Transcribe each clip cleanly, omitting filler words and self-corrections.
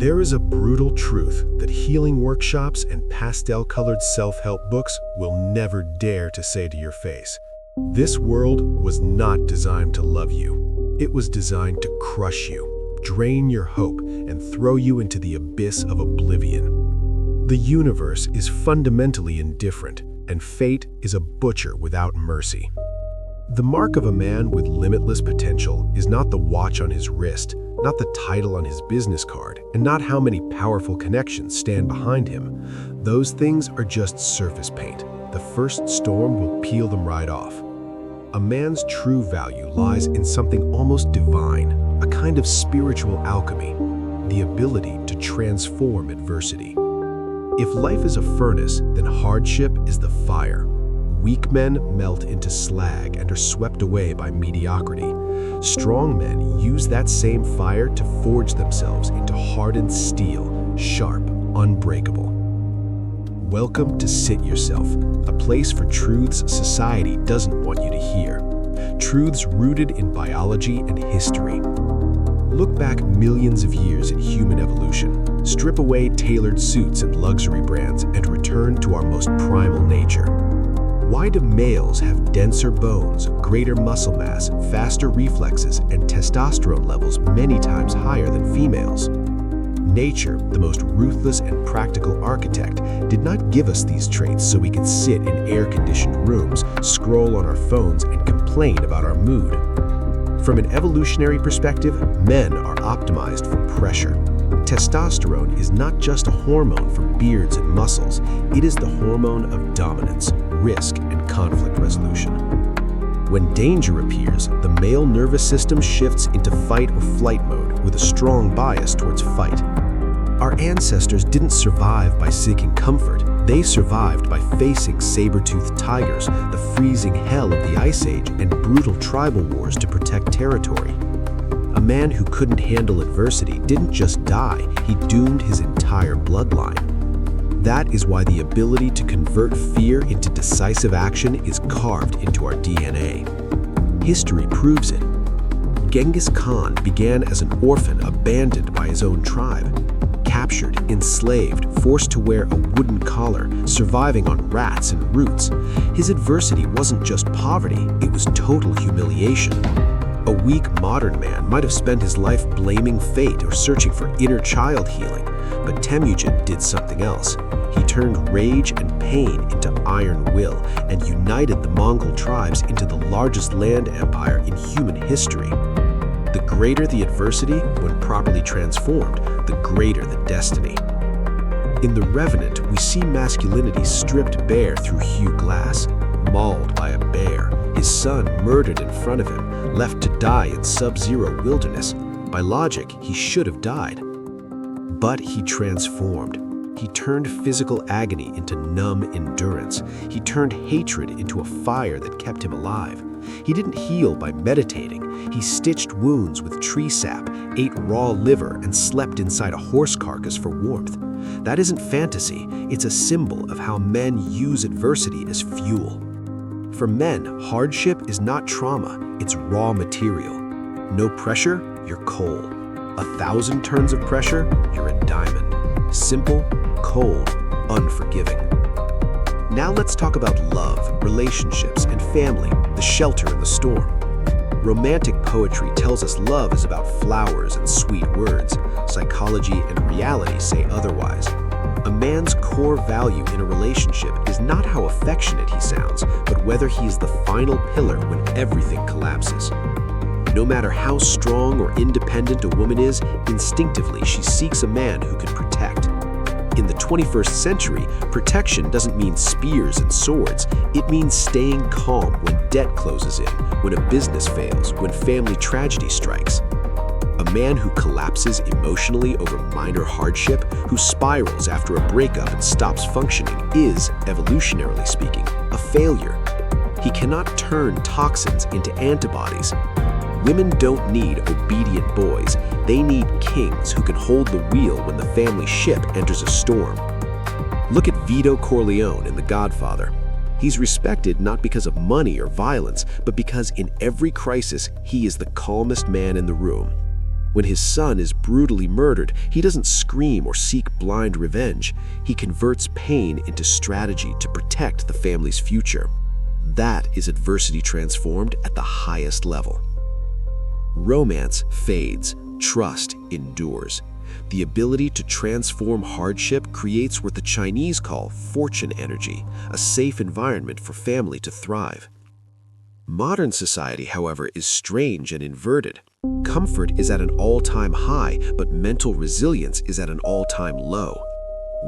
There is a brutal truth that healing workshops and pastel-colored self-help books will never dare to say to your face. This world was not designed to love you. It was designed to crush you, drain your hope, and throw you into the abyss of oblivion. The universe is fundamentally indifferent, and fate is a butcher without mercy. The mark of a man with limitless potential is not the watch on his wrist, not the title on his business card, and not how many powerful connections stand behind him. Those things are just surface paint. The first storm will peel them right off. A man's true value lies in something almost divine, a kind of spiritual alchemy, the ability to transform adversity. If life is a furnace, then hardship is the fire. Weak men melt into slag and are swept away by mediocrity. Strong men use that same fire to forge themselves into hardened steel, sharp, unbreakable. Welcome to Sit Yourself, a place for truths society doesn't want you to hear. Truths rooted in biology and history. Look back millions of years in human evolution, strip away tailored suits and luxury brands, and return to our most primal nature. Why do males have denser bones, greater muscle mass, faster reflexes, and testosterone levels many times higher than females? Nature, the most ruthless and practical architect, did not give us these traits so we could sit in air-conditioned rooms, scroll on our phones, and complain about our mood. From an evolutionary perspective, men are optimized for pressure. Testosterone is not just a hormone for beards and muscles, it is the hormone of dominance, risk, and conflict resolution. When danger appears, the male nervous system shifts into fight or flight mode with a strong bias towards fight. Our ancestors didn't survive by seeking comfort. They survived by facing saber-toothed tigers, the freezing hell of the Ice Age, and brutal tribal wars to protect territory. A man who couldn't handle adversity didn't just die, he doomed his entire bloodline. That is why the ability to convert fear into decisive action is carved into our DNA. History proves it. Genghis Khan began as an orphan abandoned by his own tribe. Captured, enslaved, forced to wear a wooden collar, surviving on rats and roots. His adversity wasn't just poverty, it was total humiliation. A weak modern man might have spent his life blaming fate or searching for inner child healing, but Temujin did something else. He turned rage and pain into iron will and united the Mongol tribes into the largest land empire in human history. The greater the adversity, when properly transformed, the greater the destiny. In The Revenant, we see masculinity stripped bare through Hugh Glass, mauled by a bear, his son murdered in front of him, left to die in sub-zero wilderness. By logic, he should have died. But he transformed. He turned physical agony into numb endurance. He turned hatred into a fire that kept him alive. He didn't heal by meditating. He stitched wounds with tree sap, ate raw liver, and slept inside a horse carcass for warmth. That isn't fantasy. It's a symbol of how men use adversity as fuel. For men, hardship is not trauma, it's raw material. No pressure, you're coal. 1,000 turns of pressure, you're a diamond. Simple, cold, unforgiving. Now let's talk about love, relationships, and family, the shelter in the storm. Romantic poetry tells us love is about flowers and sweet words. Psychology and reality say otherwise. A man's core value in a relationship is not how affectionate he sounds, but whether he is the final pillar when everything collapses. No matter how strong or independent a woman is, instinctively she seeks a man who can protect. In the 21st century, protection doesn't mean spears and swords. It means staying calm when debt closes in, when a business fails, when family tragedy strikes. A man who collapses emotionally over minor hardship, who spirals after a breakup and stops functioning, is, evolutionarily speaking, a failure. He cannot turn toxins into antibodies. Women don't need obedient boys. They need kings who can hold the wheel when the family ship enters a storm. Look at Vito Corleone in The Godfather. He's respected not because of money or violence, but because in every crisis, he is the calmest man in the room. When his son is brutally murdered, he doesn't scream or seek blind revenge. He converts pain into strategy to protect the family's future. That is adversity transformed at the highest level. Romance fades, trust endures. The ability to transform hardship creates what the Chinese call fortune energy, a safe environment for family to thrive. Modern society, however, is strange and inverted. Comfort is at an all-time high, but mental resilience is at an all-time low.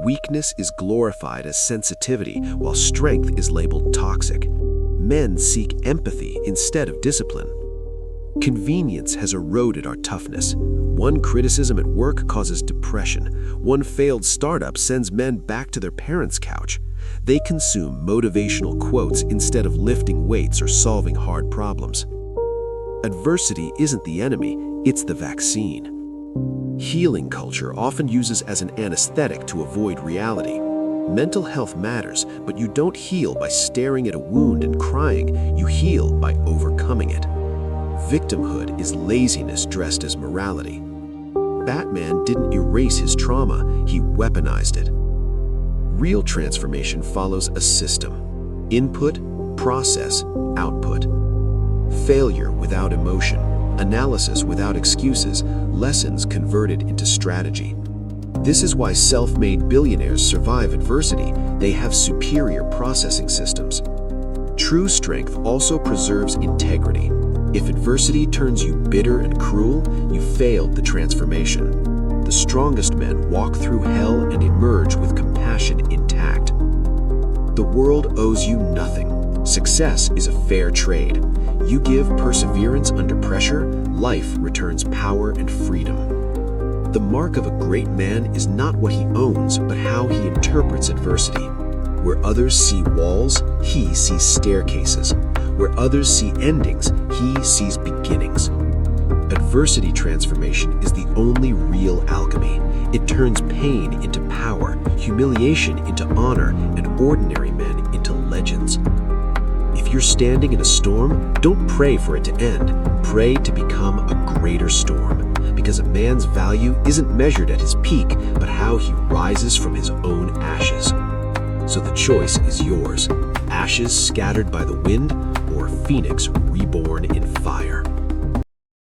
Weakness is glorified as sensitivity, while strength is labeled toxic. Men seek empathy instead of discipline. Convenience has eroded our toughness. One criticism at work causes depression. One failed startup sends men back to their parents' couch. They consume motivational quotes instead of lifting weights or solving hard problems. Adversity isn't the enemy, it's the vaccine. Healing culture often uses as an anesthetic to avoid reality. Mental health matters, but you don't heal by staring at a wound and crying. You heal by overcoming it. Victimhood is laziness dressed as morality. Batman didn't erase his trauma, he weaponized it. Real transformation follows a system: input, process, output. Failure without emotion, analysis without excuses, lessons converted into strategy. This is why self-made billionaires survive adversity. They have superior processing systems. True strength also preserves integrity. If adversity turns you bitter and cruel, you failed the transformation. The strongest men walk through hell and emerge with compassion intact. The world owes you nothing. Success is a fair trade. You give perseverance under pressure, life returns power and freedom. The mark of a great man is not what he owns, but how he interprets adversity. Where others see walls, he sees staircases. Where others see endings, he sees beginnings. Adversity transformation is the only real alchemy. It turns pain into power, humiliation into honor, and ordinary men into legends. If you're standing in a storm, don't pray for it to end. Pray to become a greater storm. Because a man's value isn't measured at his peak, but how he rises from his own ashes. So the choice is yours: ashes scattered by the wind, or a phoenix reborn in fire.